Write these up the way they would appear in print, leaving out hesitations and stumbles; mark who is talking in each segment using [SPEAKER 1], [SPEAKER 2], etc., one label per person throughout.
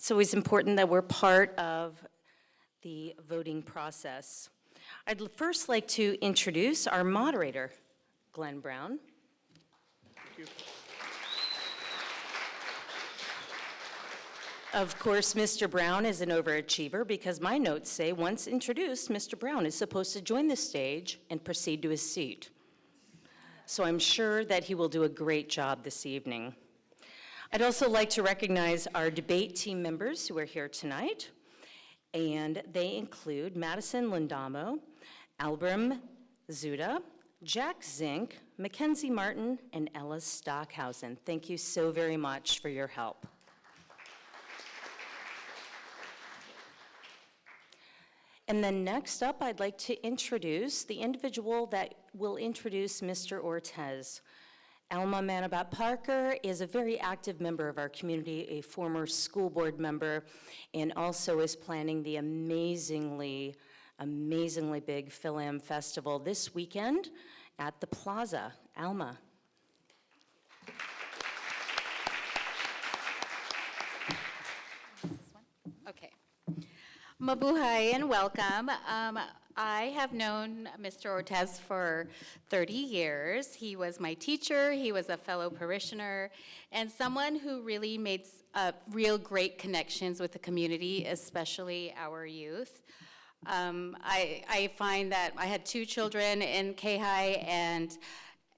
[SPEAKER 1] It's always important that we're part of the voting process. I'd first like to introduce our moderator, Glenn Brown.
[SPEAKER 2] Thank you.
[SPEAKER 1] Of course, Mr. Brown is an overachiever because my notes say once introduced, Mr. Brown is supposed to join the stage and proceed to his seat. So I'm sure that he will do a great job this evening. I'd also like to recognize our debate team members who are here tonight, and they include Madison Lindamo, Albram Zuda, Jack Zink, Mackenzie Martin, and Ella Stockhausen. Thank you so very much for your help. And then next up, I'd like to introduce the individual that will introduce Mr. Ortez. Alma Manabat Parker is a very active member of our community, a former school board member, and also is planning the amazingly big Phil-Am Festival this weekend at the Plaza. Alma.
[SPEAKER 3] Okay. Mabuhay and welcome. I have known Mr. Ortez for 30 years. He was my teacher, he was a fellow parishioner, and someone who really made real great connections with the community, especially our youth. I find that I had 2 children in K-High, and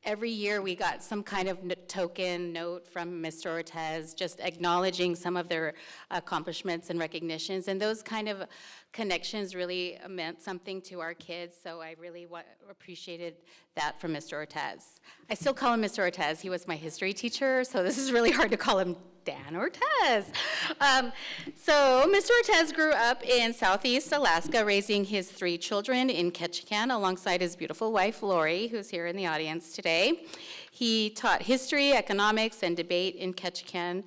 [SPEAKER 3] every year we got some kind of token note from Mr. Ortez, just acknowledging some of their accomplishments and recognitions, and those kind of connections really meant something to our kids, so I really appreciated that from Mr. Ortez. I still call him Mr. Ortez. He was my history teacher, so this is really hard to call him Dan Ortez. So Mr. Ortez grew up in Southeast Alaska, raising his 3 children in Ketchikan alongside his beautiful wife, Lori, who's here in the audience today. He taught history, economics, and debate in Ketchikan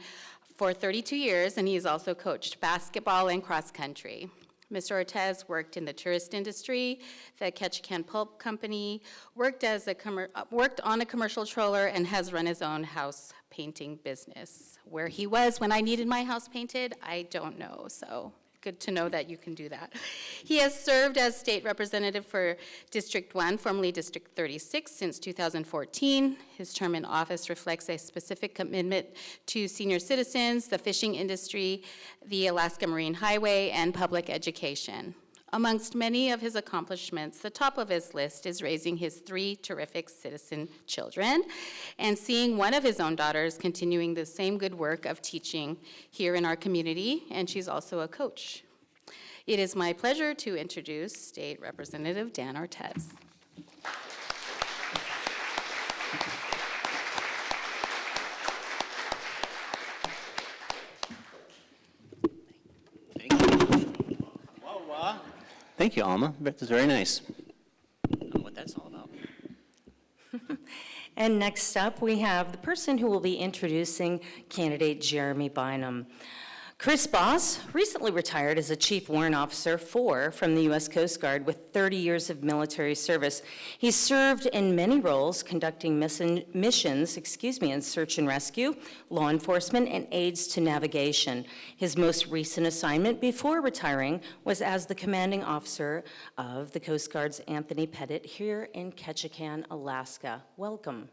[SPEAKER 3] for 32 years, and he's also coached basketball and cross country. Mr. Ortez worked in the tourist industry, the Ketchikan Pulp Company, worked on a commercial trawler, and has run his own house painting business. Where he was when I needed my house painted, I don't know, so good to know that you can do that. He has served as state representative for District 1, formerly District 36, since 2014. His term in office reflects a specific commitment to senior citizens, the fishing industry, the Alaska Marine Highway, and public education. Amongst many of his accomplishments, the top of his list is raising his 3 terrific citizen children and seeing one of his own daughters continuing the same good work of teaching here in our community, and she's also a coach. It is my pleasure to introduce State Representative Dan Ortez.
[SPEAKER 4] Thank you, Alma. That's very nice. I don't know what that's all about.
[SPEAKER 1] And next up, we have the person who will be introducing candidate Jeremy Bynum. Chris Boss recently retired as a Chief Warrant Officer 4 from the U.S. Coast Guard with 30 years of military service. He served in many roles, conducting missions in search and rescue, law enforcement, and aids to navigation. His most recent assignment before retiring was as the commanding officer of the Coast Guard's Anthony Pettit here in Ketchikan, Alaska. Welcome.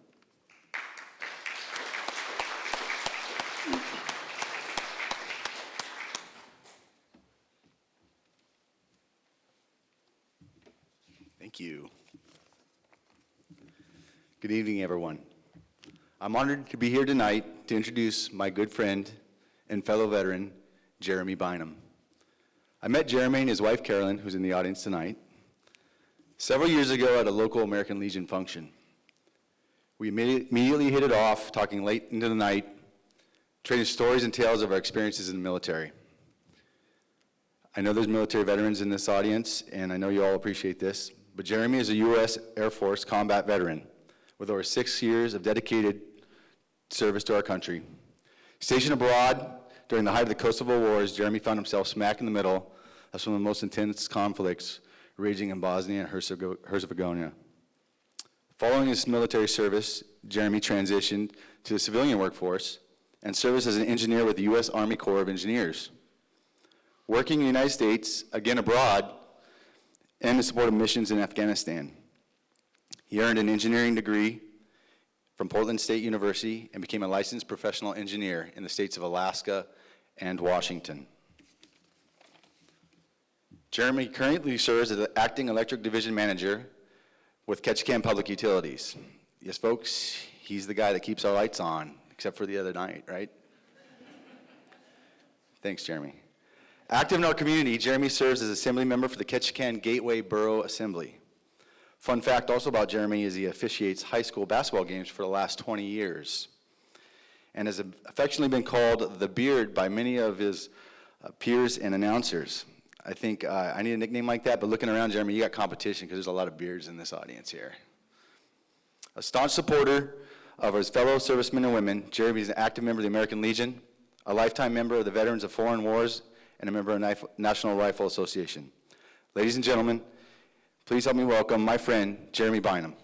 [SPEAKER 5] Thank you. Good evening, everyone. I'm honored to be here tonight to introduce my good friend and fellow veteran, Jeremy Bynum. I met Jeremy and his wife, Carolyn, who's in the audience tonight, several years ago at a local American Legion function. We immediately hit it off, talking late into the night, trading stories and tales of our experiences in the military. I know there's military veterans in this audience, and I know you all appreciate this, but Jeremy is a U.S. Air Force combat veteran with over 6 years of dedicated service to our country. Stationed abroad during the height of the Kosovo Wars, Jeremy found himself smack in the middle of some of the most intense conflicts raging in Bosnia and Herzegovina. Following his military service, Jeremy transitioned to the civilian workforce and served as an engineer with the U.S. Army Corps of Engineers. working in the United States, again abroad, and in support of missions in Afghanistan. He earned an engineering degree from Portland State University and became a licensed professional engineer in the states of Alaska and Washington. Jeremy currently serves as the acting electric division manager with Ketchikan Public Utilities. Yes, folks, he's the guy that keeps our lights on, except for the other night, right? Thanks, Jeremy. Active in our community, Jeremy serves as assembly member for the Ketchikan Gateway Borough Assembly. Fun fact also about Jeremy is he officiates high school basketball games for the last 20 years and has affectionately been called the Beard by many of his peers and announcers. I think I need a nickname like that, but looking around, Jeremy, you got competition because there's a lot of beards in this audience here. A staunch supporter of his fellow servicemen and women, Jeremy is an active member of the American Legion, a lifetime member of the Veterans of Foreign Wars, and a member of the National Rifle Association. Ladies and gentlemen, please help me welcome my friend, Jeremy Bynum.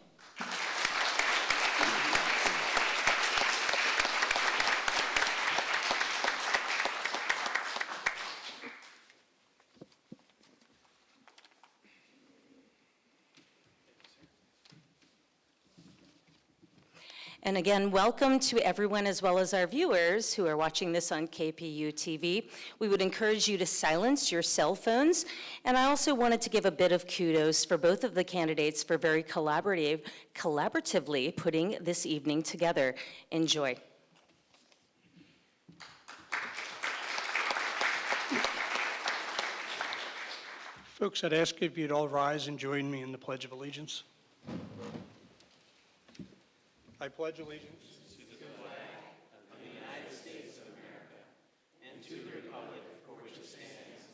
[SPEAKER 1] And again, welcome to everyone as well as our viewers who are watching this on KPU TV. We would encourage you to silence your cell phones. And I also wanted to give a bit of kudos for both of the candidates for very collaboratively putting this evening together. Enjoy.
[SPEAKER 2] Folks, I'd ask if you'd all rise and join me in the Pledge of Allegiance. I pledge allegiance to the flag of the United States of America and to the republic for which it stands,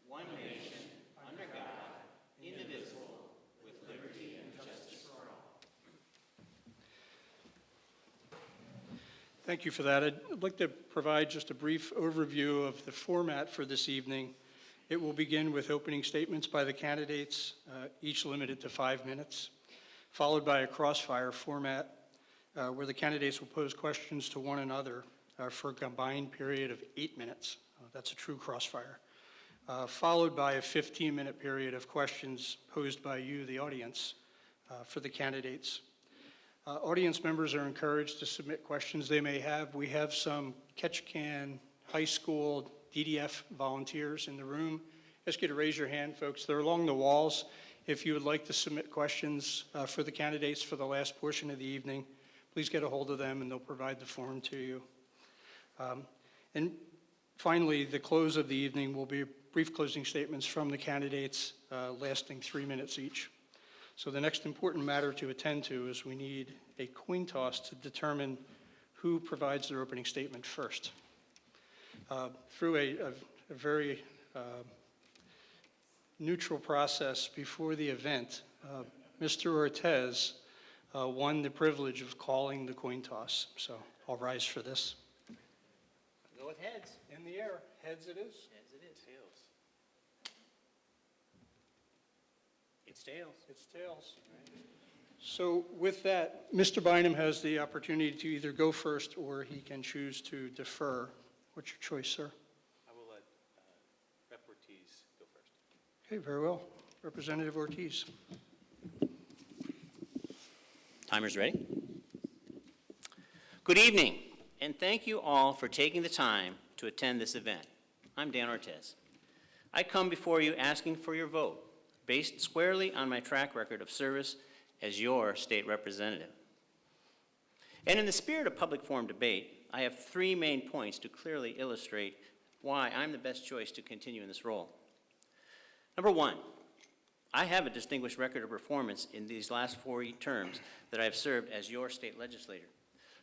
[SPEAKER 2] one nation, under God, indivisible, with liberty and justice for all. Thank you for that. I'd like to provide just a brief overview of the format for this evening. It will begin with opening statements by the candidates, each limited to 5 minutes, followed by a crossfire format where the candidates will pose questions to one another for a combined period of 8 minutes. That's a true crossfire. Followed by a 15-minute period of questions posed by you, the audience, for the candidates. Audience members are encouraged to submit questions they may have. We have some Ketchikan High School DDF volunteers in the room. Ask you to raise your hand, folks. They're along the walls. If you would like to submit questions for the candidates for the last portion of the evening, please get a hold of them and they'll provide the form to you. And finally, the close of the evening will be brief closing statements from the candidates lasting 3 minutes each. So the next important matter to attend to is we need a coin toss to determine who provides their opening statement first. Through a very neutral process before the event, Mr. Ortiz won the privilege of calling the coin toss. So I'll rise for this.
[SPEAKER 4] Go with heads.
[SPEAKER 2] In the air, heads it is.
[SPEAKER 4] Heads it is. Tails. It's tails.
[SPEAKER 2] It's tails. So with that, Mr. Bynum has the opportunity to either go first or he can choose to defer. What's your choice, sir?
[SPEAKER 6] I will let Rep. Ortiz go first.
[SPEAKER 2] Okay, very well. Representative Ortiz.
[SPEAKER 4] Timer's ready. Good evening, and thank you all for taking the time to attend this event. I'm Dan Ortiz. I come before you asking for your vote, based squarely on my track record of service as your state representative. And in the spirit of public forum debate, I have 3 main points to clearly illustrate why I'm the best choice to continue in this role. Number 1, I have a distinguished record of performance in these last 4 terms that I have served as your state legislator.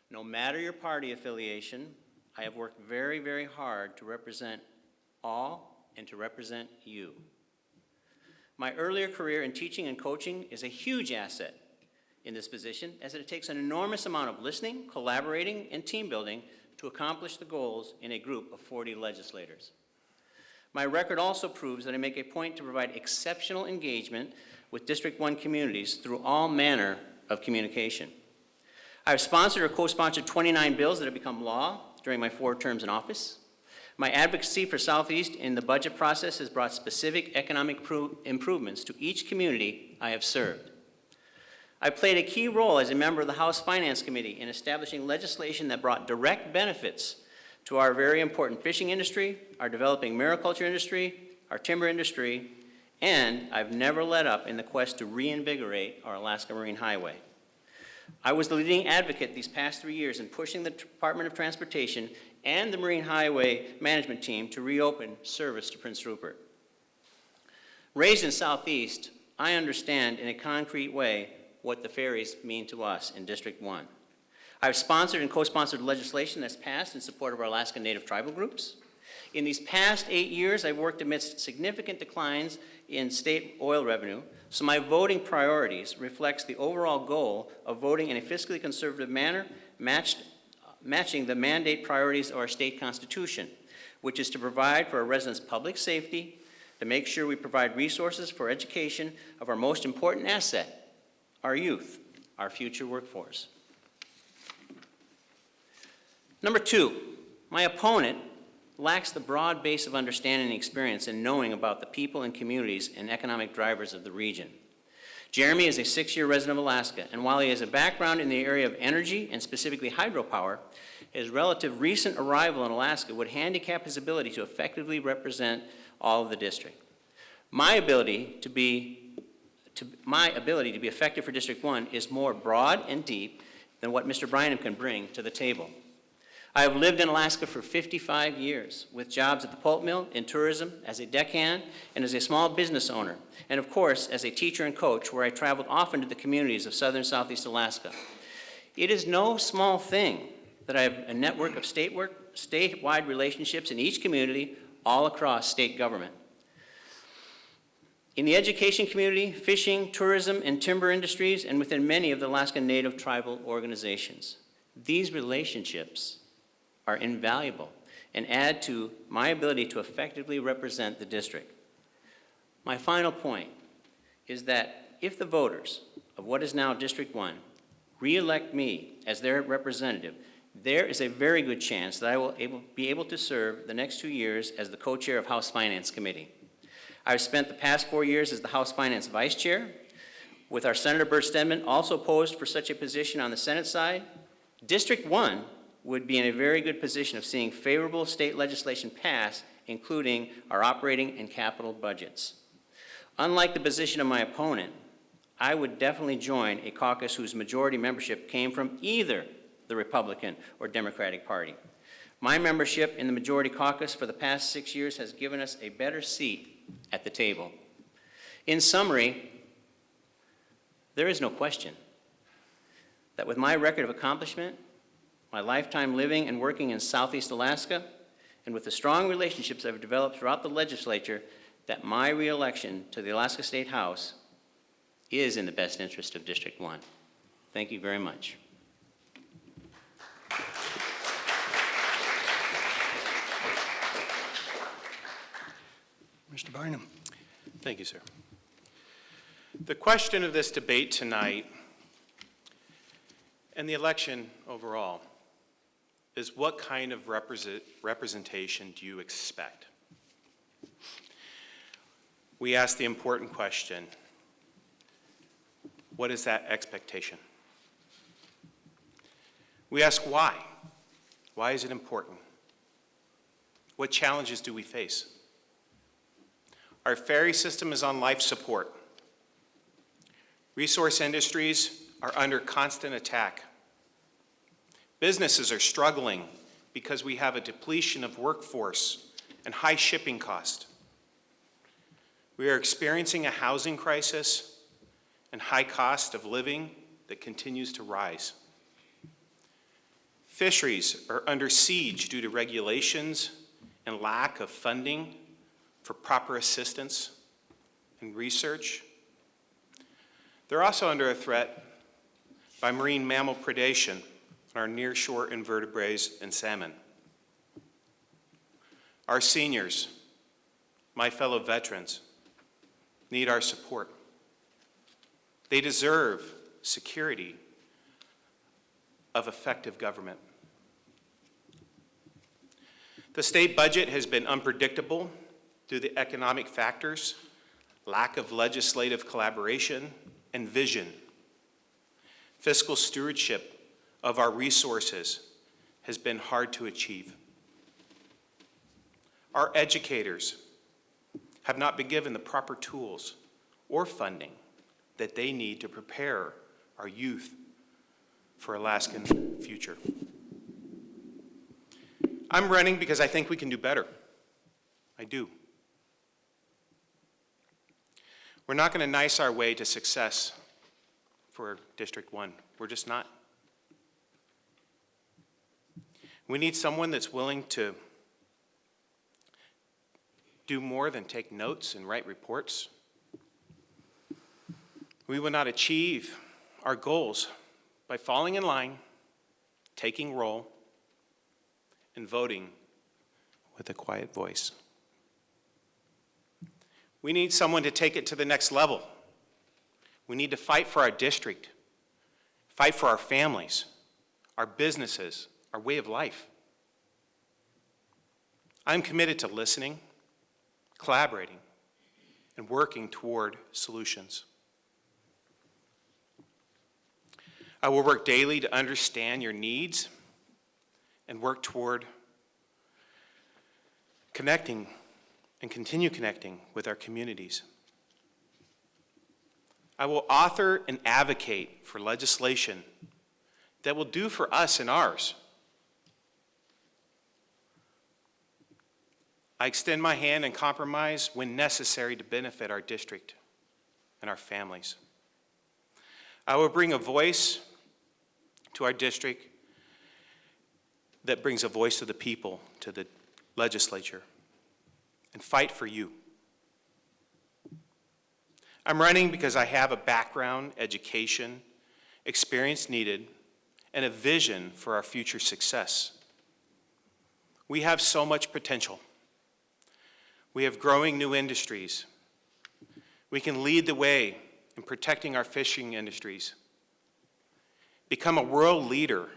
[SPEAKER 4] No matter your party affiliation, I have worked very, very hard to represent all and to represent you. My earlier career in teaching and coaching is a huge asset in this position, as it takes an enormous amount of listening, collaborating, and team building to accomplish the goals in a group of 40 legislators. My record also proves that I make a point to provide exceptional engagement with District 1 communities through all manner of communication. I have sponsored or co-sponsored 29 bills that have become law during my 4 terms in office. My advocacy for Southeast in the budget process has brought specific economic improvements to each community I have served. I played a key role as a member of the House Finance Committee in establishing legislation that brought direct benefits to our very important fishing industry, our developing mariculture industry, our timber industry, and I've never let up in the quest to reinvigorate our Alaska Marine Highway. I was the leading advocate these past 3 years in pushing the Department of Transportation and the Marine Highway Management Team to reopen service to Prince Rupert. Raised in Southeast, I understand in a concrete way what the ferries mean to us in District 1. I've sponsored and co-sponsored legislation that's passed in support of our Alaska Native tribal groups. In these past 8 years, I've worked amidst significant declines in state oil revenue, so my voting priorities reflects the overall goal of voting in a fiscally conservative manner, matching the mandate priorities of our state constitution, which is to provide for our residents' public safety, to make sure we provide resources for education of our most important asset, our youth, our future workforce. Number 2, my opponent lacks the broad base of understanding and experience in knowing about the people and communities and economic drivers of the region. Jeremy is a 6-year resident of Alaska, and while he has a background in the area of energy and specifically hydropower, his relative recent arrival in Alaska would handicap his ability to effectively represent all of the district. My ability to be effective for District 1 is more broad and deep than what Mr. Bynum can bring to the table. I have lived in Alaska for 55 years with jobs at the pulp mill, in tourism, as a deckhand, and as a small business owner, and of course, as a teacher and coach where I traveled often to the communities of southern Southeast Alaska. It is no small thing that I have a network of statewide relationships in each community all across state government. In the education community, fishing, tourism, and timber industries, and within many of the Alaska Native tribal organizations. These relationships are invaluable and add to my ability to effectively represent the district. My final point is that if the voters of what is now District 1 re-elect me as their representative, there is a very good chance that I will be able to serve the next 2 years as the co-chair of House Finance Committee. I've spent the past 4 years as the House Finance Vice Chair, with our Senator Bert Stedman also posed for such a position on the Senate side. District 1 would be in a very good position of seeing favorable state legislation pass, including our operating and capital budgets. Unlike the position of my opponent, I would definitely join a caucus whose majority membership came from either the Republican or Democratic Party. My membership in the majority caucus for the past 6 years has given us a better seat at the table. In summary, there is no question that with my record of accomplishment, my lifetime living and working in Southeast Alaska, and with the strong relationships I've developed throughout the legislature, that my re-election to the Alaska State House is in the best interest of District 1. Thank you very much.
[SPEAKER 2] Mr. Bynum.
[SPEAKER 6] Thank you, sir. The question of this debate tonight and the election overall is what kind of representation do you expect? We ask the important question, what is that expectation? We ask why. Why is it important? What challenges do we face? Our ferry system is on life support. Resource industries are under constant attack. Businesses are struggling because we have a depletion of workforce and high shipping cost. We are experiencing a housing crisis and high cost of living that continues to rise. Fisheries are under siege due to regulations and lack of funding for proper assistance and research. They're also under a threat by marine mammal predation on our nearshore invertebrates and salmon. Our seniors, my fellow veterans, need our support. They deserve security of effective government. The state budget has been unpredictable due to economic factors, lack of legislative collaboration, and vision. Fiscal stewardship of our resources has been hard to achieve. Our educators have not been given the proper tools or funding that they need to prepare our youth for Alaskan future. I'm running because I think we can do better. I do. We're not going to nice our way to success for District 1. We're just not. We need someone that's willing to do more than take notes and write reports. We will not achieve our goals by falling in line, taking roll, and voting with a quiet voice. We need someone to take it to the next level. We need to fight for our district, fight for our families, our businesses, our way of life. I'm committed to listening, collaborating, and working toward solutions. I will work daily to understand your needs and work toward connecting and continue connecting with our communities. I will author and advocate for legislation that will do for us and ours. I extend my hand and compromise when necessary to benefit our district and our families. I will bring a voice to our district that brings a voice to the people, to the legislature, and fight for you. I'm running because I have a background, education, experience needed, and a vision for our future success. We have so much potential. We have growing new industries. We can lead the way in protecting our fishing industries, become a world leader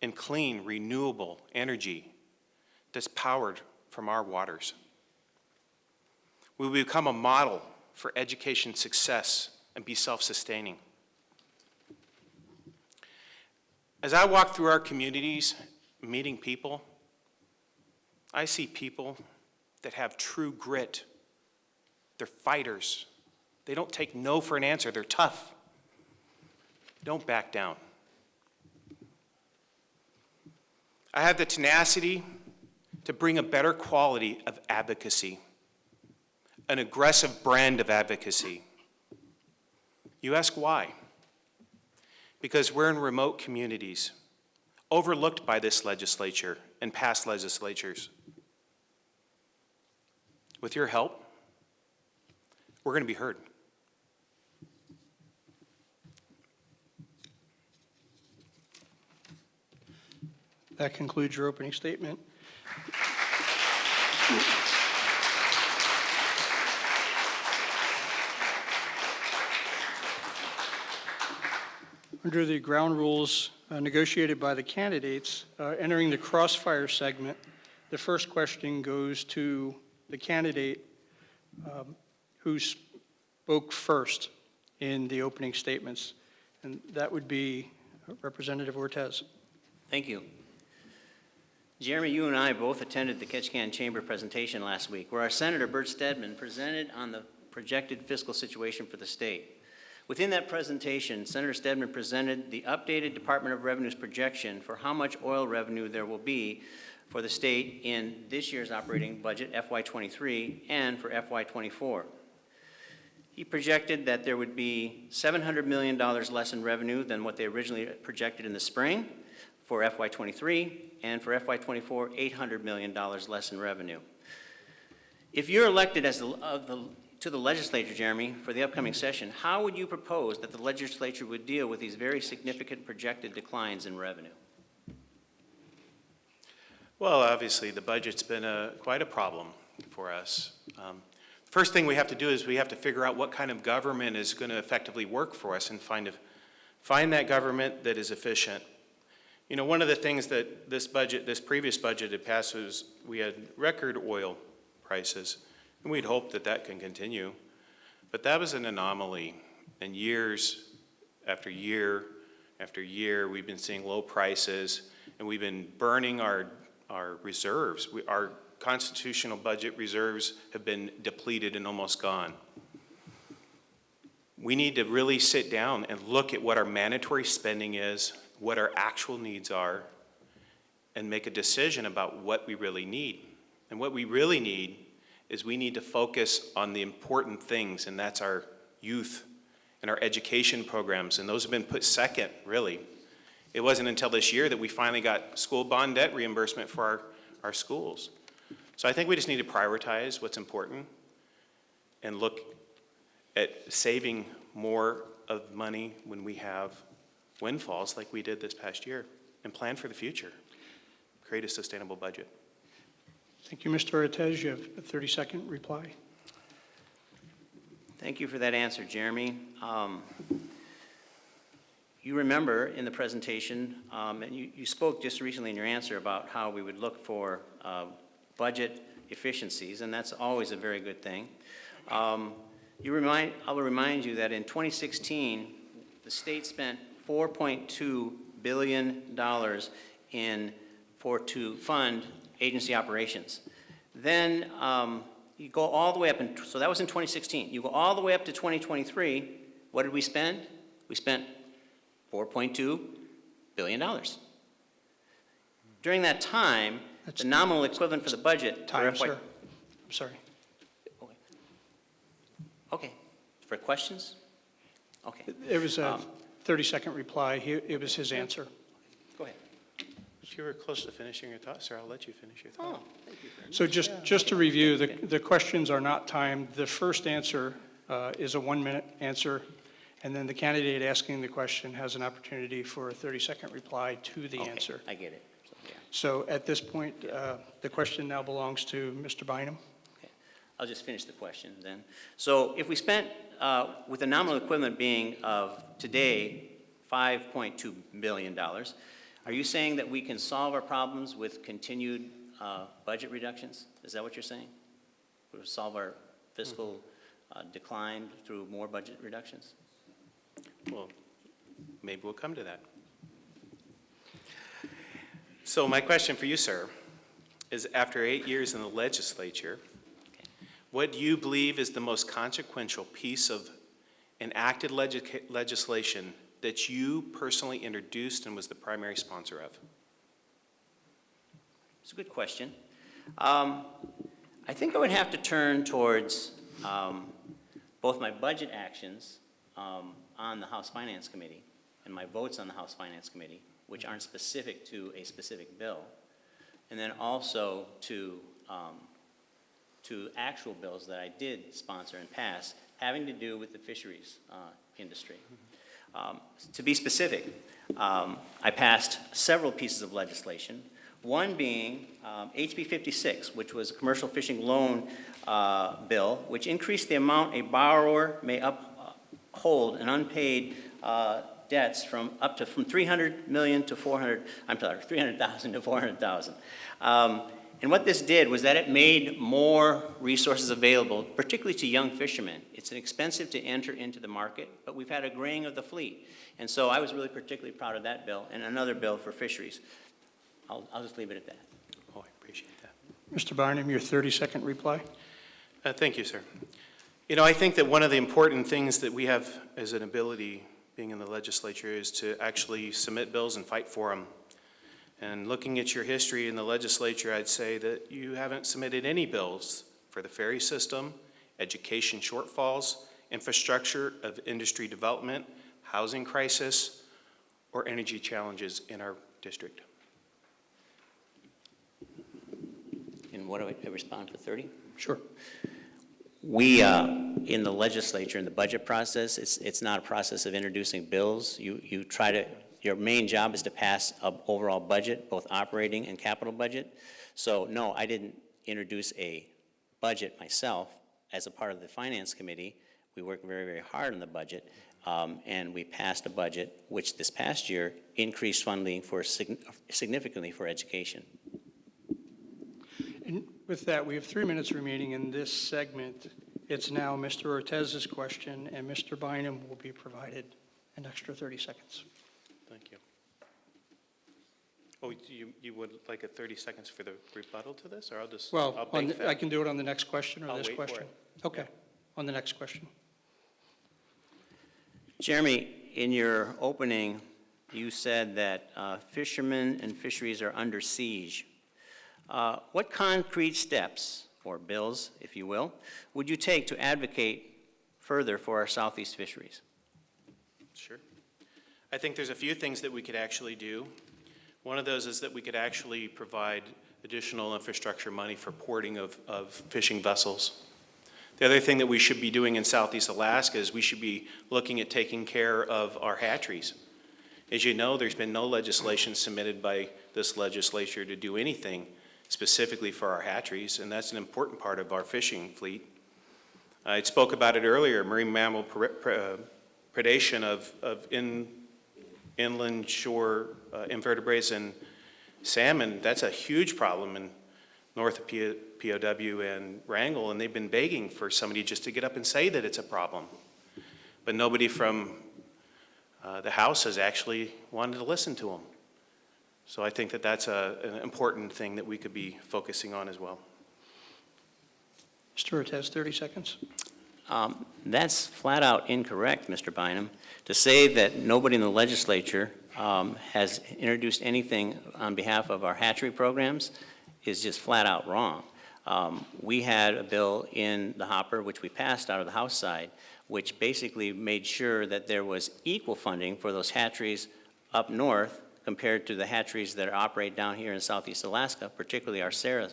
[SPEAKER 6] in clean, renewable energy that's powered from our waters. We will become a model for education success and be self-sustaining. As I walk through our communities, meeting people, I see people that have true grit. They're fighters. They don't take no for an answer. They're tough. Don't back down. I have the tenacity to bring a better quality of advocacy, an aggressive brand of advocacy. You ask why? Because we're in remote communities, overlooked by this legislature and past legislatures. With your help, we're going to be heard.
[SPEAKER 2] That concludes your opening statement. Under the ground rules negotiated by the candidates, entering the crossfire segment, the first question goes to the candidate who spoke first in the opening statements, and that would be Representative Ortiz.
[SPEAKER 4] Thank you. Jeremy, you and I both attended the Ketchikan Chamber presentation last week, where our Senator Bert Stedman presented on the projected fiscal situation for the state. Within that presentation, Senator Stedman presented the updated Department of Revenue's projection for how much oil revenue there will be for the state in this year's operating budget, FY23, and for FY24. He projected that there would be $700 million less in revenue than what they originally projected in the spring for FY23, and for FY24, $800 million less in revenue. If you're elected as to the legislature, Jeremy, for the upcoming session, how would you propose that the legislature would deal with these very significant projected declines in revenue?
[SPEAKER 6] Well, obviously, the budget's been quite a problem for us. First thing we have to do is we have to figure out what kind of government is going to effectively work for us and find that government that is efficient You know, one of the things that this previous budget had passed was we had record oil prices, and we'd hoped that that can continue. But that was an anomaly, and years after year after year, we've been seeing low prices, and we've been burning our reserves. Our constitutional budget reserves have been depleted and almost gone. We need to really sit down and look at what our mandatory spending is, what our actual needs are, and make a decision about what we really need. And what we really need is we need to focus on the important things, and that's our youth and our education programs, and those have been put second, really. It wasn't until this year that we finally got school bond debt reimbursement for our schools. So I think we just need to prioritize what's important and look at saving more of money when we have windfalls like we did this past year, and plan for the future. Create a sustainable budget.
[SPEAKER 2] Thank you, Mr. Ortiz. You have a 30-second reply.
[SPEAKER 4] Thank you for that answer, Jeremy. You remember in the presentation, and you spoke just recently in your answer about how we would look for budget efficiencies, and that's always a very good thing. I will remind you that in 2016, the state spent $4.2 billion to fund agency operations. Then you go all the way up, so that was in 2016. You go all the way up to 2023, what did we spend? We spent $4.2 billion. During that time, the nominal equivalent for the budget.
[SPEAKER 2] Time,
[SPEAKER 4] for FY
[SPEAKER 2] sir. I'm sorry.
[SPEAKER 4] Okay, for questions? Okay,
[SPEAKER 2] It was a 30-second reply. It was his answer.
[SPEAKER 4] go ahead.
[SPEAKER 6] If you were close to finishing your thought, sir, I'll let you finish your thought.
[SPEAKER 4] Oh, thank you very much.
[SPEAKER 2] So just to review, the questions are not timed. The first answer is a 1-minute answer, and then the candidate asking the question has an opportunity for a 30-second reply to the
[SPEAKER 4] Okay,
[SPEAKER 2] answer.
[SPEAKER 4] I get it. So, yeah.
[SPEAKER 2] So at this point, the question now belongs to Mr. Bynum.
[SPEAKER 4] Okay. I'll just finish the question then. So if we spent, with the nominal equivalent being of today, $5.2 billion, are you saying that we can solve our problems with continued budget reductions? Is that what you're saying? We'll solve our fiscal decline through more budget reductions?
[SPEAKER 6] Well, maybe we'll come to that. So my question for you, sir, is after 8 years in the legislature, what do you believe is the most consequential piece of enacted legislation that you personally introduced and was the primary sponsor of?
[SPEAKER 4] It's a good question. I think I would have to turn towards both my budget actions on the House Finance Committee and my votes on the House Finance Committee, which aren't specific to a specific bill, and then also to actual bills that I did sponsor and pass having to do with the fisheries industry. To be specific, I passed several pieces of legislation, one being HB 56, which was a commercial fishing loan bill, which increased the amount a borrower may uphold an unpaid debts from 300 million to 300,000 to 400,000. And what this did was that it made more resources available, particularly to young fishermen. It's expensive to enter into the market, but we've had a graying of the fleet. And so I was really particularly proud of that bill and another bill for fisheries. I'll just leave it at that.
[SPEAKER 6] Oh, I appreciate that.
[SPEAKER 2] Mr. Bynum, your 30-second reply.
[SPEAKER 6] Thank you, sir. You know, I think that one of the important things that we have as an ability, being in the legislature, is to actually submit bills and fight for them. And looking at your history in the legislature, I'd say that you haven't submitted any bills for the ferry system, education shortfalls, infrastructure of industry development, housing crisis, or energy challenges in our district.
[SPEAKER 4] And what do I respond for 30?
[SPEAKER 2] Sure.
[SPEAKER 4] We, in the legislature, in the budget process, it's not a process of introducing bills. You try to, your main job is to pass an overall budget, both operating and capital budget. So no, I didn't introduce a budget myself as a part of the Finance Committee. We worked very, very hard on the budget, and we passed a budget which this past year increased funding for significantly for education.
[SPEAKER 2] And with that, we have 3 minutes remaining in this segment. It's now Mr. Ortiz's question, and Mr. Bynum will be provided an extra 30 seconds.
[SPEAKER 6] Thank you. Oh, you would like a 30 seconds for the rebuttal to this, or I'll just,
[SPEAKER 2] Well,
[SPEAKER 6] I'll bake that?
[SPEAKER 2] I can do it on the next question or
[SPEAKER 6] I'll
[SPEAKER 2] this
[SPEAKER 6] wait for
[SPEAKER 2] question.
[SPEAKER 6] it.
[SPEAKER 2] Okay, on the next question.
[SPEAKER 4] Jeremy, in your opening, you said that fishermen and fisheries are under siege. What concrete steps, or bills, if you will, would you take to advocate further for our southeast fisheries?
[SPEAKER 6] Sure. I think there's a few things that we could actually do. One of those is that we could actually provide additional infrastructure money for porting of fishing vessels. The other thing that we should be doing in Southeast Alaska is we should be looking at taking care of our hatcheries. As you know, there's been no legislation submitted by this legislature to do anything specifically for our hatcheries, and that's an important part of our fishing fleet. I spoke about it earlier, marine mammal predation of inland shore invertebrates and salmon. That's a huge problem in north of POW and Wrangell, and they've been begging for somebody just to get up and say that it's a problem. But nobody from the House has actually wanted to listen to them. So I think that that's an important thing that we could be focusing on as well.
[SPEAKER 2] Mr. Ortiz, 30 seconds.
[SPEAKER 4] That's flat out incorrect, Mr. Bynum. To say that nobody in the legislature has introduced anything on behalf of our hatchery programs is just flat out wrong. We had a bill in the hopper, which we passed out of the House side, which basically made sure that there was equal funding for those hatcheries up north compared to the hatcheries that operate down here in Southeast Alaska, particularly our Sarah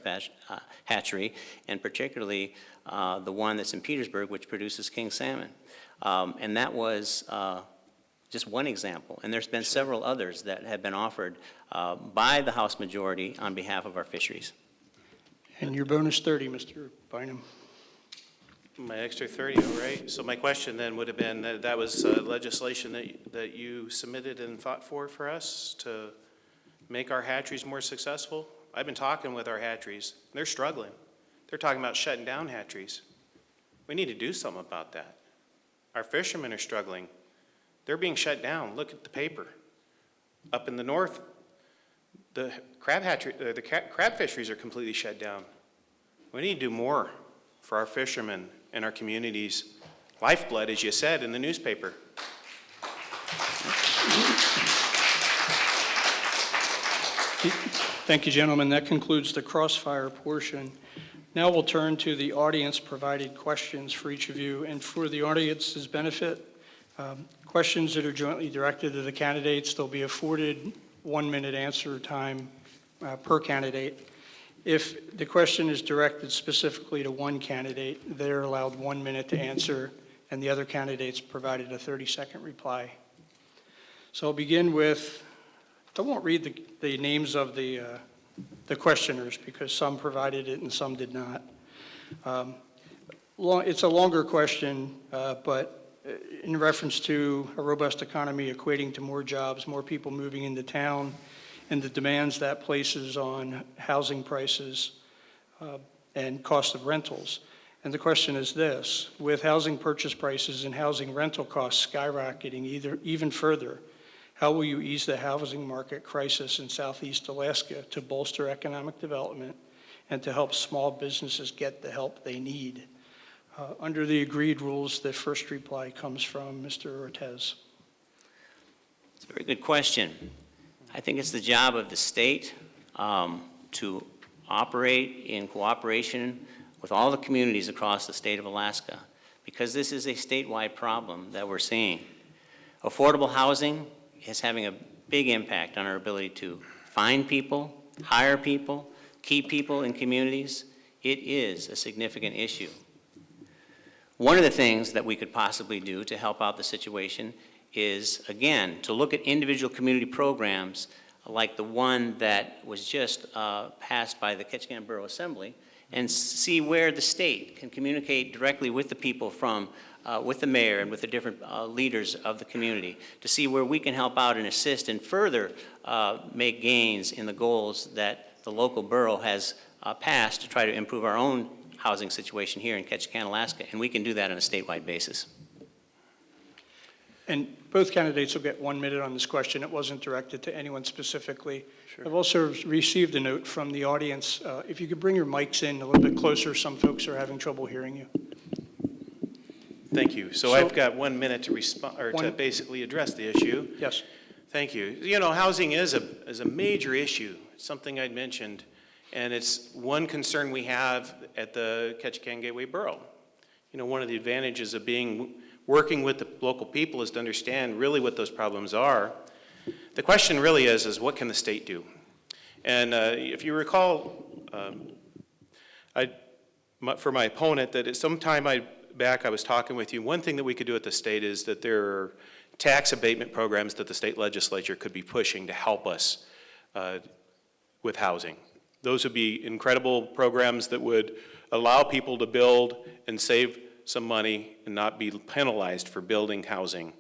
[SPEAKER 4] hatchery, and particularly the one that's in Petersburg, which produces king salmon. And that was just one example. And there's been several others that have been offered by the House majority on behalf of our fisheries.
[SPEAKER 2] And your bonus 30, Mr. Bynum.
[SPEAKER 6] My extra 30, all right. So my question then would have been, that was legislation that you submitted and fought for us to make our hatcheries more successful? I've been talking with our hatcheries. They're struggling. They're talking about shutting down hatcheries. We need to do something about that. Our fishermen are struggling. They're being shut down. Look at the paper. Up in the north, the crab fisheries are completely shut down. We need to do more for our fishermen and our communities' lifeblood, as you said in the newspaper.
[SPEAKER 2] Thank you, gentlemen. That concludes the crossfire portion. Now we'll turn to the audience-provided questions for each of you. And for the audience's benefit, questions that are jointly directed to the candidates, they'll be afforded 1-minute answer time per candidate. If the question is directed specifically to one candidate, they're allowed 1 minute to answer, and the other candidates provided a 30-second reply. So I'll begin with, I won't read the names of the questioners because some provided it and some did not. It's a longer question, but in reference to a robust economy equating to more jobs, more people moving into town, and the demands that places on housing prices and cost of rentals. And the question is this: with housing purchase prices and housing rental costs skyrocketing even further, how will you ease the housing market crisis in Southeast Alaska to bolster economic development and to help small businesses get the help they need? Under the agreed rules, the first reply comes from Mr. Ortiz.
[SPEAKER 4] It's a very good question. I think it's the job of the state to operate in cooperation with all the communities across the state of Alaska, because this is a statewide problem that we're seeing. Affordable housing is having a big impact on our ability to find people, hire people, keep people in communities. It is a significant issue. One of the things that we could possibly do to help out the situation is, again, to look at individual community programs like the one that was just passed by the Ketchikan Borough Assembly, and see where the state can communicate directly with the people with the mayor and with the different leaders of the community, to see where we can help out and assist and further make gains in the goals that the local borough has passed to try to improve our own housing situation here in Ketchikan, Alaska, and we can do that on a statewide basis.
[SPEAKER 2] And both candidates will get 1 minute on this question. It wasn't directed to anyone specifically. I've also received a note from the audience. If you could bring your mics in a little bit closer, some folks are having trouble hearing you.
[SPEAKER 6] Thank you. So I've got 1 minute to respond, or to
[SPEAKER 2] One-
[SPEAKER 6] basically address the issue.
[SPEAKER 2] Yes.
[SPEAKER 6] Thank you. You know, housing is a major issue, something I'd mentioned, and it's one concern we have at the Ketchikan Gateway Borough. You know, one of the advantages of working with the local people is to understand really what those problems are. The question really is what can the state do? And if you recall, for my opponent, that some time back I was talking with you, one thing that we could do at the state is that there are tax abatement programs that the state legislature could be pushing to help us with housing. Those would be incredible programs that would allow people to build and save some money and not be penalized for building housing.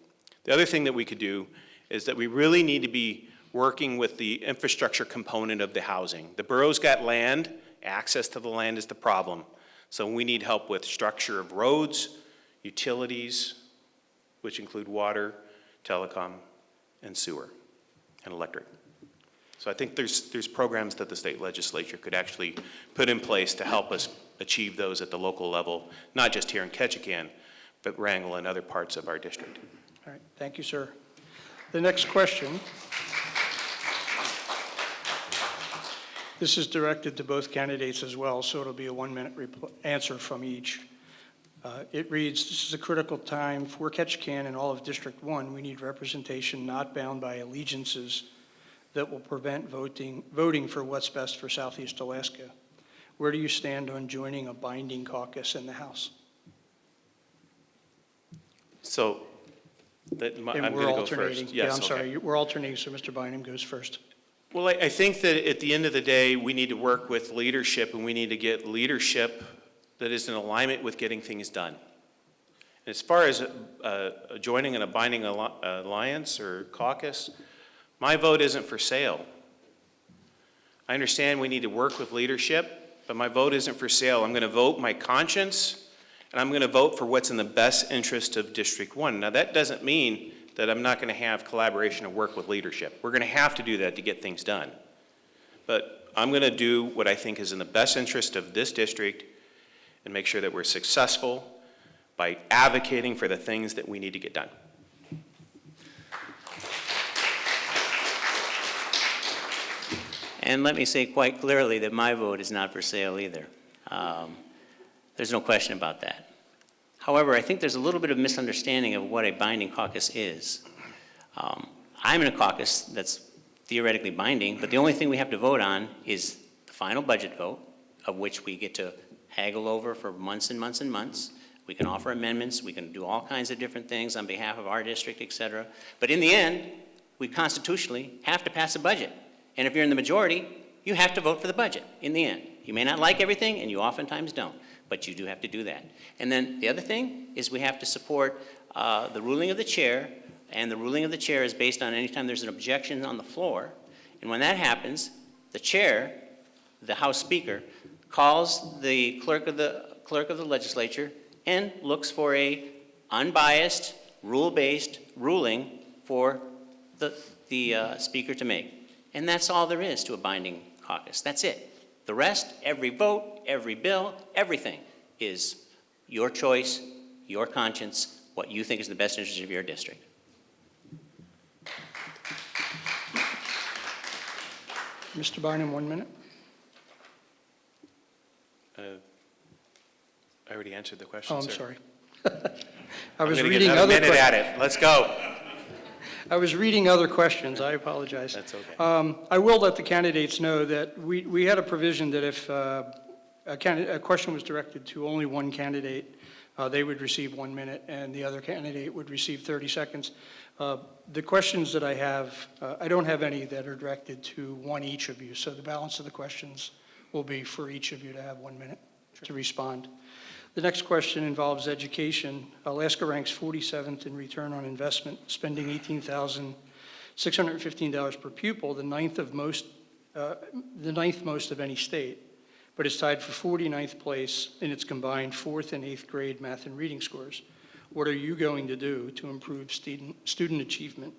[SPEAKER 6] The other thing that we could do is that we really need to be working with the infrastructure component of the housing. The borough's got land, access to the land is the problem. So we need help with structure of roads, utilities, which include water, telecom, and sewer, and electric. So I think there's programs that the state legislature could actually put in place to help us achieve those at the local level, not just here in Ketchikan, but Wrangell and other parts of our district.
[SPEAKER 2] All right. Thank you, sir. The next question. This is directed to both candidates as well, so it'll be a 1 minute answer from each. It reads, this is a critical time for Ketchikan and all of District 1. We need representation not bound by allegiances that will prevent voting for what's best for Southeast Alaska. Where do you stand on joining a binding caucus in the House?
[SPEAKER 6] So I'm going to go first.
[SPEAKER 2] Yeah,
[SPEAKER 6] Yes,
[SPEAKER 2] I'm
[SPEAKER 6] okay.
[SPEAKER 2] sorry. We're alternating, so Mr. Bynum goes first.
[SPEAKER 6] Well, I think that at the end of the day, we need to work with leadership, and we need to get leadership that is in alignment with getting things done. As far as joining in a binding alliance or caucus, my vote isn't for sale. I understand we need to work with leadership, but my vote isn't for sale. I'm going to vote my conscience, and I'm going to vote for what's in the best interest of District 1. Now, that doesn't mean that I'm not going to have collaboration and work with leadership. We're going to have to do that to get things done. But I'm going to do what I think is in the best interest of this district and make sure that we're successful by advocating for the things that we need to get done.
[SPEAKER 4] And let me say quite clearly that my vote is not for sale either. There's no question about that. However, I think there's a little bit of misunderstanding of what a binding caucus is. I'm in a caucus that's theoretically binding, but the only thing we have to vote on is the final budget vote, of which we get to haggle over for months and months and months. We can offer amendments, we can do all kinds of different things on behalf of our district, et cetera. But in the end, we constitutionally have to pass a budget. And if you're in the majority, you have to vote for the budget in the end. You may not like everything, and you oftentimes don't, but you do have to do that. And then the other thing is we have to support the ruling of the chair, and the ruling of the chair is based on any time there's an objection on the floor. And when that happens, the chair, the House Speaker, calls the clerk of the legislature and looks for a unbiased, rule-based ruling for the speaker to make. And that's all there is to a binding caucus. That's it. The rest, every vote, every bill, everything is your choice, your conscience, what you think is the best interest of your district.
[SPEAKER 2] Mr. Bynum, 1 minute.
[SPEAKER 6] I already answered the question,
[SPEAKER 2] Oh,
[SPEAKER 6] sir.
[SPEAKER 2] I'm sorry.
[SPEAKER 6] I'm going to get another minute at it. Let's go.
[SPEAKER 2] I was reading other questions. I apologize.
[SPEAKER 6] That's okay.
[SPEAKER 2] I will let the candidates know that we had a provision that if a question was directed to only one candidate, they would receive 1 minute, and the other candidate would receive 30 seconds. The questions that I have, I don't have any that are directed to one each of you, so the balance of the questions will be for each of you to have 1 minute. to respond. The next question involves education. Alaska ranks 47th in return on investment, spending $18,615 per pupil, the ninth most of any state, but is tied for 49th place in its combined 4th and 8th grade math and reading scores. What are you going to do to improve student achievement?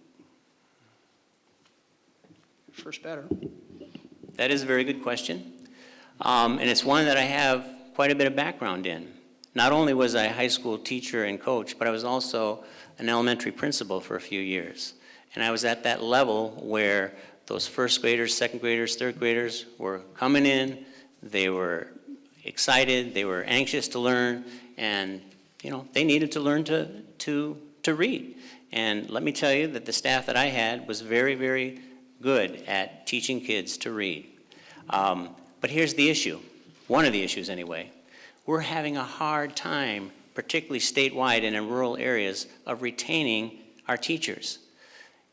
[SPEAKER 2] First batter.
[SPEAKER 4] That is a very good question. And it's one that I have quite a bit of background in. Not only was I a high school teacher and coach, but I was also an elementary principal for a few years. And I was at that level where those first graders, second graders, third graders were coming in, they were excited, they were anxious to learn, and they needed to learn to read. And let me tell you that the staff that I had was very, very good at teaching kids to read. But here's the issue, one of the issues anyway. We're having a hard time, particularly statewide and in rural areas, of retaining our teachers.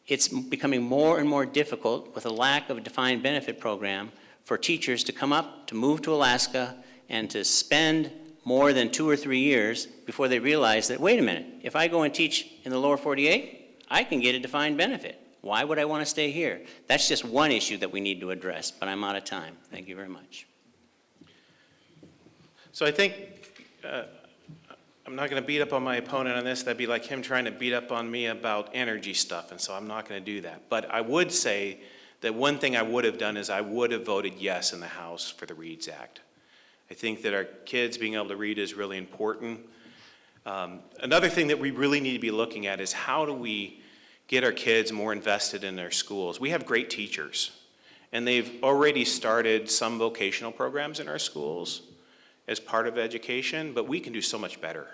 [SPEAKER 4] It's becoming more and more difficult with a lack of a defined benefit program for teachers to come up, to move to Alaska, and to spend more than 2 or 3 years before they realize that, wait a minute, if I go and teach in the lower 48, I can get a defined benefit. Why would I want to stay here? That's just one issue that we need to address, but I'm out of time. Thank you very much.
[SPEAKER 6] So I think, I'm not going to beat up on my opponent on this. That'd be like him trying to beat up on me about energy stuff, and so I'm not going to do that. But I would say that one thing I would have done is I would have voted yes in the House for the READS Act. I think that our kids being able to read is really important. Another thing that we really need to be looking at is how do we get our kids more invested in their schools? We have great teachers, and they've already started some vocational programs in our schools as part of education, but we can do so much better.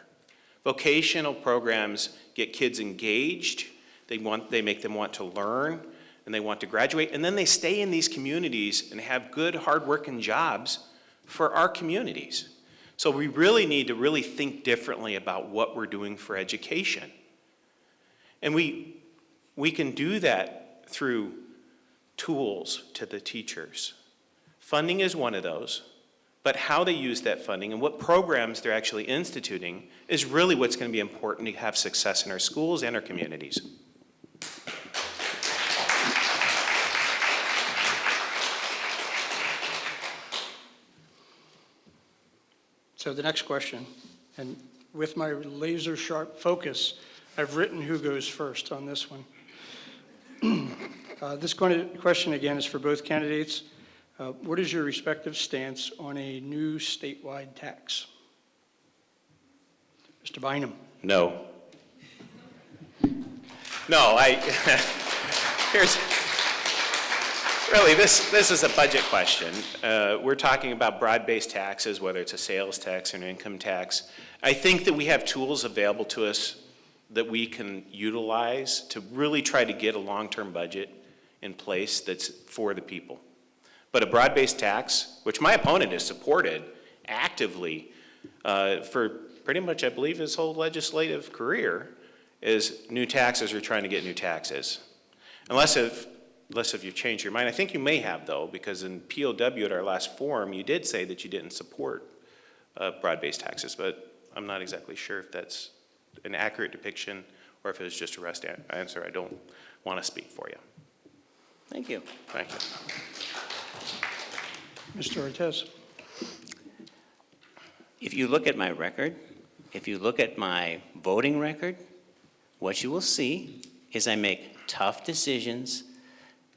[SPEAKER 6] Vocational programs get kids engaged, they make them want to learn, and they want to graduate, and then they stay in these communities and have good, hard-working jobs for our communities. So we really need to really think differently about what we're doing for education. And we can do that through tools to the teachers. Funding is one of those. But how they use that funding and what programs they're actually instituting is really what's going to be important to have success in our schools and our communities.
[SPEAKER 2] So the next question, and with my laser sharp focus, I've written who goes first on this one. This question again is for both candidates. What is your respective stance on a new statewide tax? Mr. Bynum.
[SPEAKER 6] No. This is a budget question. We're talking about broad-based taxes, whether it's a sales tax or an income tax. I think that we have tools available to us that we can utilize to really try to get a long-term budget in place that's for the people. But a broad-based tax, which my opponent has supported actively for pretty much, I believe, his whole legislative career, is new taxes or trying to get new taxes. Unless if you've changed your mind. I think you may have, though, because in POW at our last forum, you did say that you didn't support broad-based taxes, but I'm not exactly sure if that's an accurate depiction or if it was just a rest answer. I don't want to speak for you.
[SPEAKER 4] Thank you.
[SPEAKER 6] Thank you.
[SPEAKER 2] Mr. Ortiz.
[SPEAKER 4] If you look at my record, if you look at my voting record, what you will see is I make tough decisions,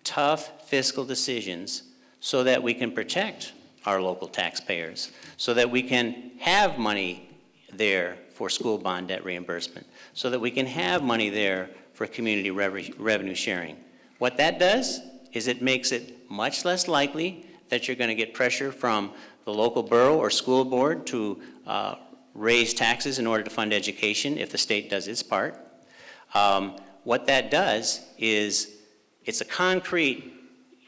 [SPEAKER 4] tough fiscal decisions, so that we can protect our local taxpayers, so that we can have money there for school bond debt reimbursement, so that we can have money there for community revenue sharing. What that does is it makes it much less likely that you're going to get pressure from the local borough or school board to raise taxes in order to fund education if the state does its part. What that does is it's a concrete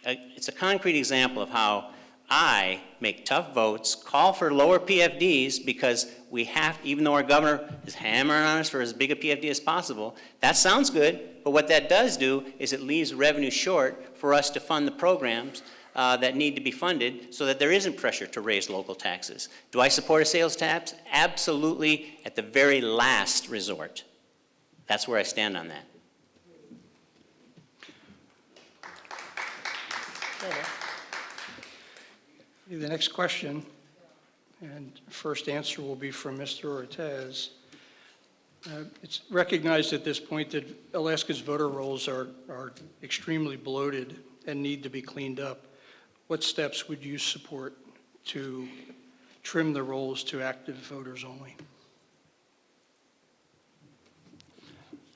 [SPEAKER 4] example of how I make tough votes, call for lower PFDs because we have, even though our governor is hammering on us for as big a PFD as possible, that sounds good, but what that does do is it leaves revenue short for us to fund the programs that need to be funded so that there isn't pressure to raise local taxes. Do I support a sales tax? Absolutely, at the very last resort. That's where I stand on that.
[SPEAKER 2] The next question, and first answer will be from Mr. Ortiz. It's recognized at this point that Alaska's voter rolls are extremely bloated and need to be cleaned up. What steps would you support to trim the rolls to active voters only?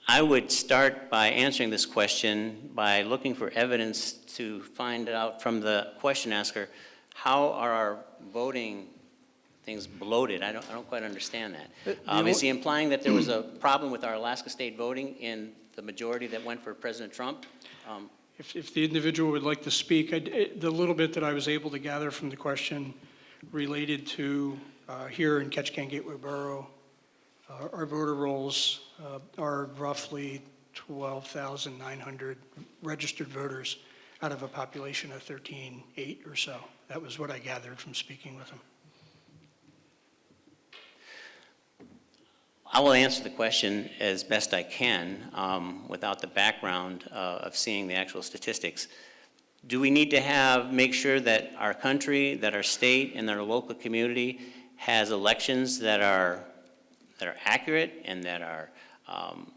[SPEAKER 4] I would start by answering this question by looking for evidence to find out from the question asker, how are our voting things bloated? I don't quite understand that. Is he implying that there was a problem with our Alaska state voting in the majority that went for President Trump?
[SPEAKER 2] If the individual would like to speak, the little bit that I was able to gather from the question related to here in Ketchikan Gateway Borough, our voter rolls are roughly 12,900 registered voters out of a population of 13,800 or so. That was what I gathered from speaking with him.
[SPEAKER 4] I will answer the question as best I can without the background of seeing the actual statistics. Do we need to make sure that our country, that our state, and our local community has elections that are accurate and that are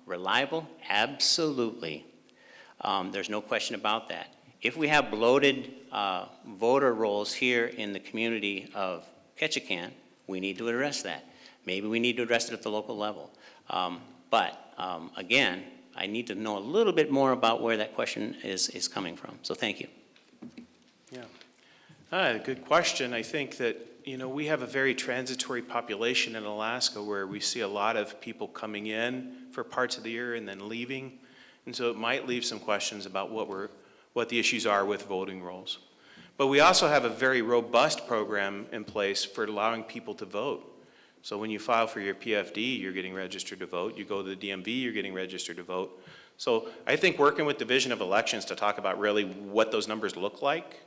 [SPEAKER 4] reliable? Absolutely. There's no question about that. If we have bloated voter rolls here in the community of Ketchikan, we need to address that. Maybe we need to address it at the local level. Again, I need to know a little bit more about where that question is coming from. So thank you.
[SPEAKER 6] Yeah. Good question. I think that, we have a very transitory population in Alaska where we see a lot of people coming in for parts of the year and then leaving. And so it might leave some questions about what the issues are with voting rolls. But we also have a very robust program in place for allowing people to vote. So when you file for your PFD, you're getting registered to vote. You go to the DMV, you're getting registered to vote. So I think working with Division of Elections to talk about really what those numbers look like,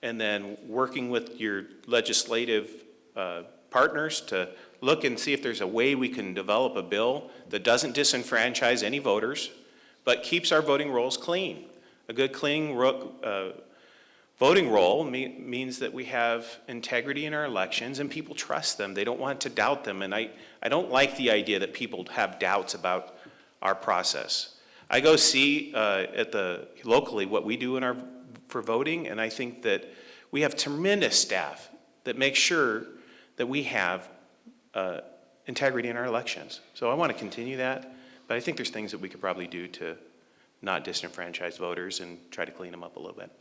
[SPEAKER 6] and then working with your legislative partners to look and see if there's a way we can develop a bill that doesn't disenfranchise any voters, but keeps our voting rolls clean. A good clean voting roll means that we have integrity in our elections and people trust them. They don't want to doubt them. And I don't like the idea that people have doubts about our process. I go see locally what we do for voting, and I think that we have tremendous staff that make sure that we have integrity in our elections. So I want to continue that, but I think there's things that we could probably do to not disenfranchise voters and try to clean them up a little bit.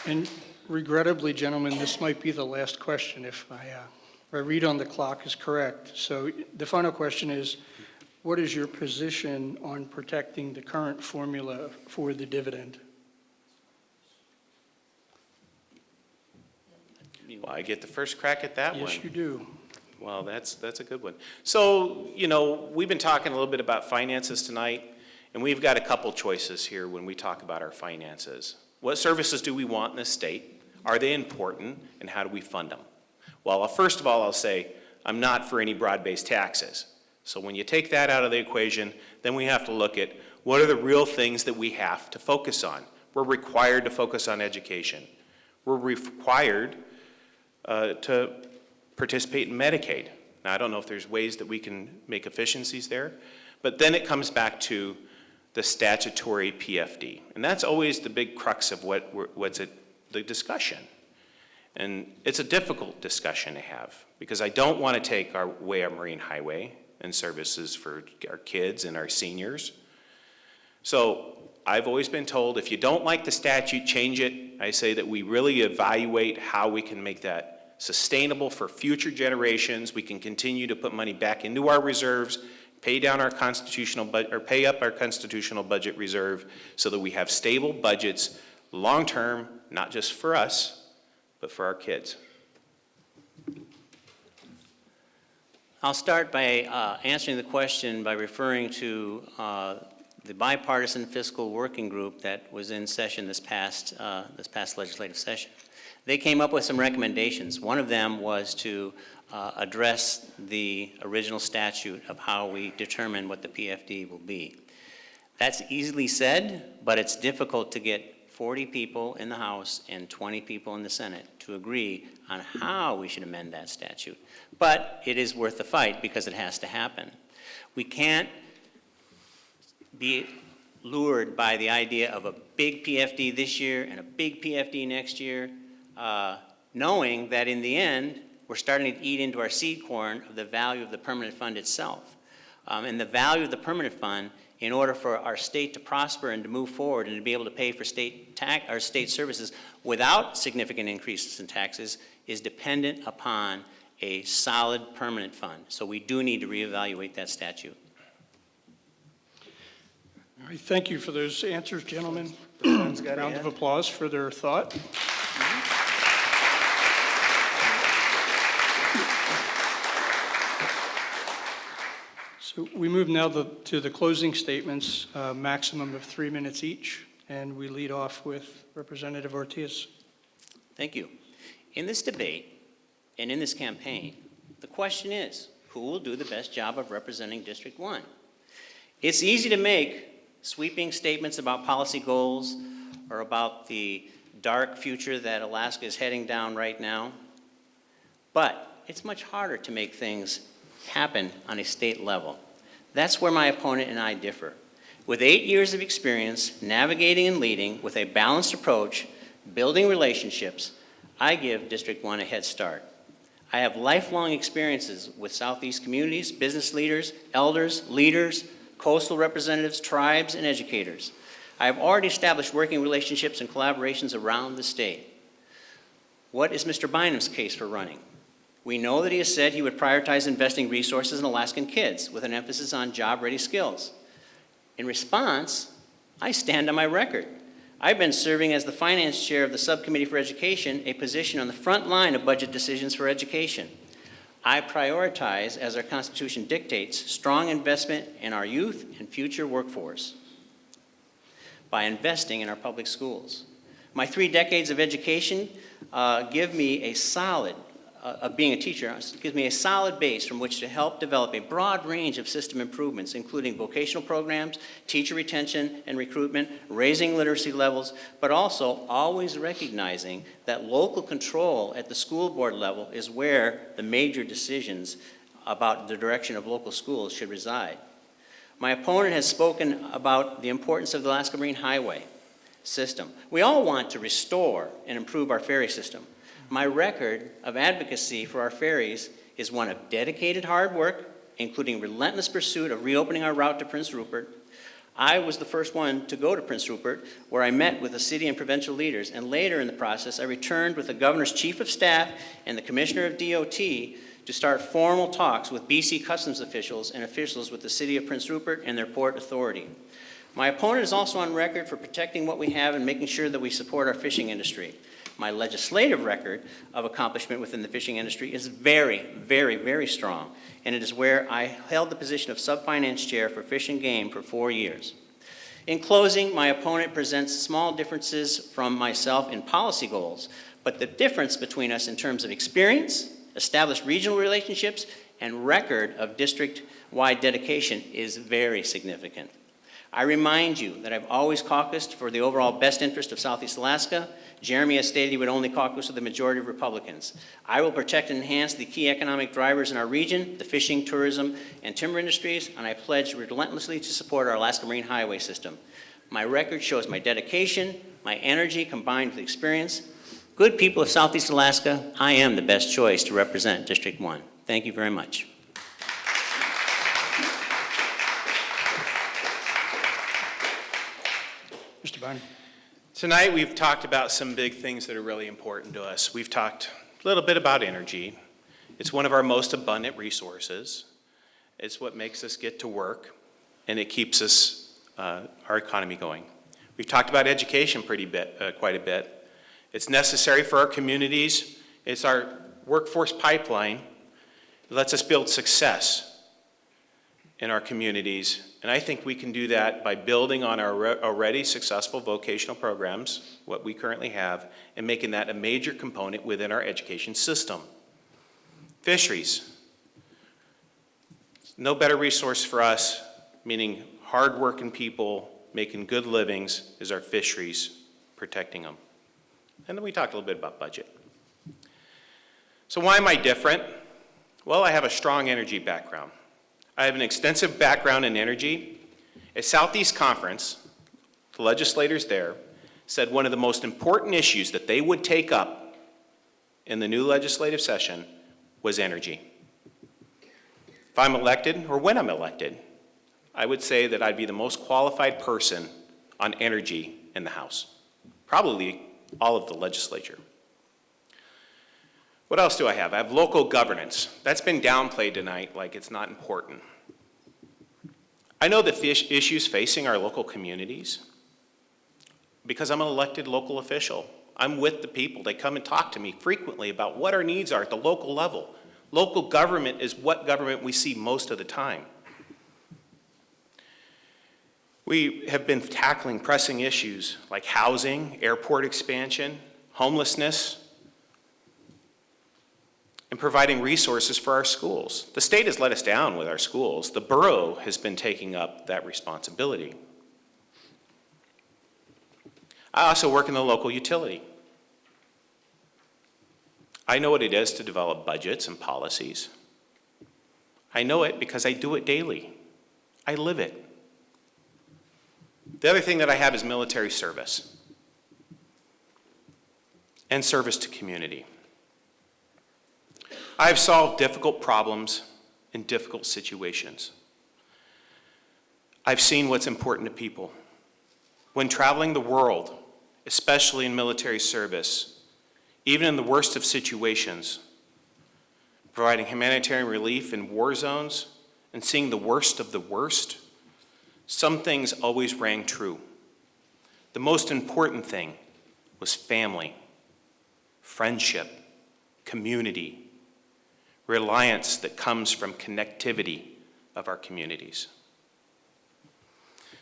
[SPEAKER 2] And regrettably, gentlemen, this might be the last question if my read on the clock is correct. So the final question is, what is your position on protecting the current formula for the dividend?
[SPEAKER 6] Well, I get the first crack at that one.
[SPEAKER 2] Yes, you do.
[SPEAKER 6] Well, that's a good one. So, we've been talking a little bit about finances tonight, and we've got a couple choices here when we talk about our finances. What services do we want in this state? Are they important, and how do we fund them? Well, first of all, I'll say I'm not for any broad-based taxes. So when you take that out of the equation, then we have to look at what are the real things that we have to focus on. We're required to focus on education. We're required to participate in Medicaid. Now, I don't know if there's ways that we can make efficiencies there, but then it comes back to the statutory PFD. And that's always the big crux of what's at the discussion. And it's a difficult discussion to have because I don't want to take away our Marine Highway and services for our kids and our seniors. So I've always been told if you don't like the statute, change it. I say that we really evaluate how we can make that sustainable for future generations. We can continue to put money back into our reserves, pay down our constitutional or pay up our constitutional budget reserve so that we have stable budgets long-term, not just for us, but for our kids. I'll
[SPEAKER 4] start by answering the question by referring to the bipartisan fiscal working group that was in session this past legislative session. They came up with some recommendations. One of them was to address the original statute of how we determine what the PFD will be. That's easily said, but it's difficult to get 40 people in the House and 20 people in the Senate to agree on how we should amend that statute. But it is worth the fight because it has to happen. We can't be lured by the idea of a big PFD this year and a big PFD next year, knowing that in the end, we're starting to eat into our seed corn of the value of the permanent fund itself. And the value of the permanent fund, in order for our state to prosper and to move forward and to be able to pay for state services without significant increases in taxes, is dependent upon a solid permanent fund. So we do need to reevaluate that statute.
[SPEAKER 2] All right, thank you for those answers, gentlemen. Round of applause for their thought. So we move now to the closing statements, maximum of 3 minutes each, and we lead off with Representative Ortiz.
[SPEAKER 4] Thank you. In this debate and in this campaign, the question is, who will do the best job of representing District 1? It's easy to make sweeping statements about policy goals or about the dark future that Alaska is heading down right now, but it's much harder to make things happen on a state level. That's where my opponent and I differ. With 8 years of experience navigating and leading with a balanced approach, building relationships, I give District 1 a head start. I have lifelong experiences with Southeast communities, business leaders, elders, leaders, coastal representatives, tribes, and educators. I have already established working relationships and collaborations around the state. What is Mr. Bynum's case for running? We know that he has said he would prioritize investing resources in Alaskan kids with an emphasis on job-ready skills. In response, I stand on my record. I've been serving as the finance chair of the Subcommittee for Education, a position on the front line of budget decisions for education. I prioritize, as our Constitution dictates, strong investment in our youth and future workforce by investing in our public schools. My 3 decades of education give me a solid of being a teacher, gives me a solid base from which to help develop a broad range of system improvements, including vocational programs, teacher retention and recruitment, raising literacy levels, but also always recognizing that local control at the school board level is where the major decisions about the direction of local schools should reside. My opponent has spoken about the importance of the Alaska Marine Highway system. We all want to restore and improve our ferry system. My record of advocacy for our ferries is one of dedicated hard work, including relentless pursuit of reopening our route to Prince Rupert. I was the first one to go to Prince Rupert, where I met with the city and provincial leaders, and later in the process, I returned with the governor's chief of staff and the commissioner of DOT to start formal talks with BC customs officials and officials with the city of Prince Rupert and their port authority. My opponent is also on record for protecting what we have and making sure that we support our fishing industry. My legislative record of accomplishment within the fishing industry is very, very, very strong, and it is where I held the position of sub-finance chair for Fish and Game for 4 years. In closing, my opponent presents small differences from myself in policy goals, but the difference between us in terms of experience, established regional relationships, and record of district-wide dedication is very significant. I remind you that I've always caucused for the overall best interest of Southeast Alaska. Jeremy has stated he would only caucus with the majority of Republicans. I will protect and enhance the key economic drivers in our region, the fishing, tourism, and timber industries, and I pledge relentlessly to support our Alaska Marine Highway system. My record shows my dedication, my energy combined with experience. Good people of Southeast Alaska, I am the best choice to represent District 1. Thank you very much.
[SPEAKER 2] Mr. Bynum.
[SPEAKER 6] Tonight, we've talked about some big things that are really important to us. We've talked a little bit about energy. It's one of our most abundant resources. It's what makes us get to work, and it keeps us, our economy going. We've talked about education quite a bit. It's necessary for our communities. It's our workforce pipeline. It lets us build success. in our communities, and I think we can do that by building on our already successful vocational programs, what we currently have, and making that a major component within our education system. Fisheries. No better resource for us, meaning hardworking people making good livings, is our fisheries, protecting them. And then we talked a little bit about budget. So why am I different? Well, I have a strong energy background. I have an extensive background in energy. At Southeast Conference, the legislators there said one of the most important issues that they would take up in the new legislative session was energy. If I'm elected, or when I'm elected, I would say that I'd be the most qualified person on energy in the House, probably all of the legislature. What else do I have? I have local governance. That's been downplayed tonight like it's not important. I know the issues facing our local communities because I'm an elected local official. I'm with the people. They come and talk to me frequently about what our needs are at the local level. Local government is what government we see most of the time. We have been tackling pressing issues like housing, airport expansion, homelessness, and providing resources for our schools. The state has let us down with our schools. The borough has been taking up that responsibility. I also work in the local utility. I know what it is to develop budgets and policies. I know it because I do it daily. I live it. The other thing that I have is military service and service to community. I've solved difficult problems in difficult situations. I've seen what's important to people. When traveling the world, especially in military service, even in the worst of situations, providing humanitarian relief in war zones and seeing the worst of the worst, some things always rang true. The most important thing was family, friendship, community, reliance that comes from connectivity of our communities.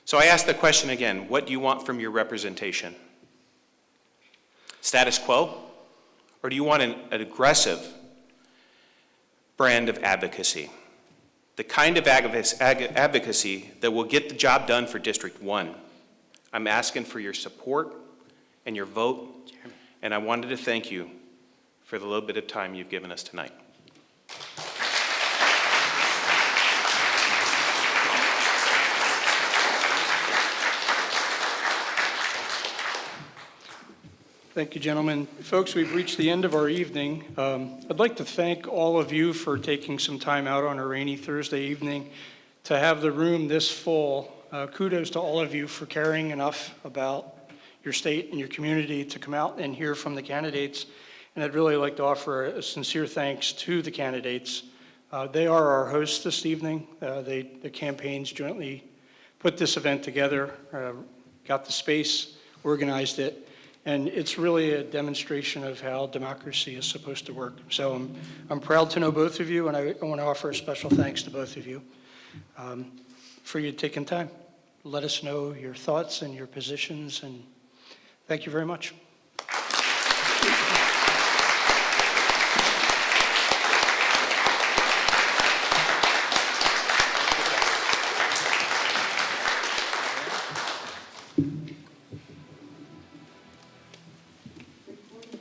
[SPEAKER 6] So I ask the question again, what do you want from your representation? Status quo? Or do you want an aggressive brand of advocacy? The kind of advocacy that will get the job done for District 1. I'm asking for your support and your vote, and I wanted to thank you for the little bit of time you've given us tonight.
[SPEAKER 2] Thank you, gentlemen. Folks, we've reached the end of our evening. I'd like to thank all of you for taking some time out on a rainy Thursday evening to have the room this full. Kudos to all of you for caring enough about your state and your community to come out and hear from the candidates. And I'd really like to offer a sincere thanks to the candidates. They are our hosts this evening. The campaigns jointly put this event together, got the space, organized it, and it's really a demonstration of how democracy is supposed to work. So I'm proud to know both of you, and I want to offer a special thanks to both of you for you taking time. Let us know your thoughts and your positions, and thank you very much.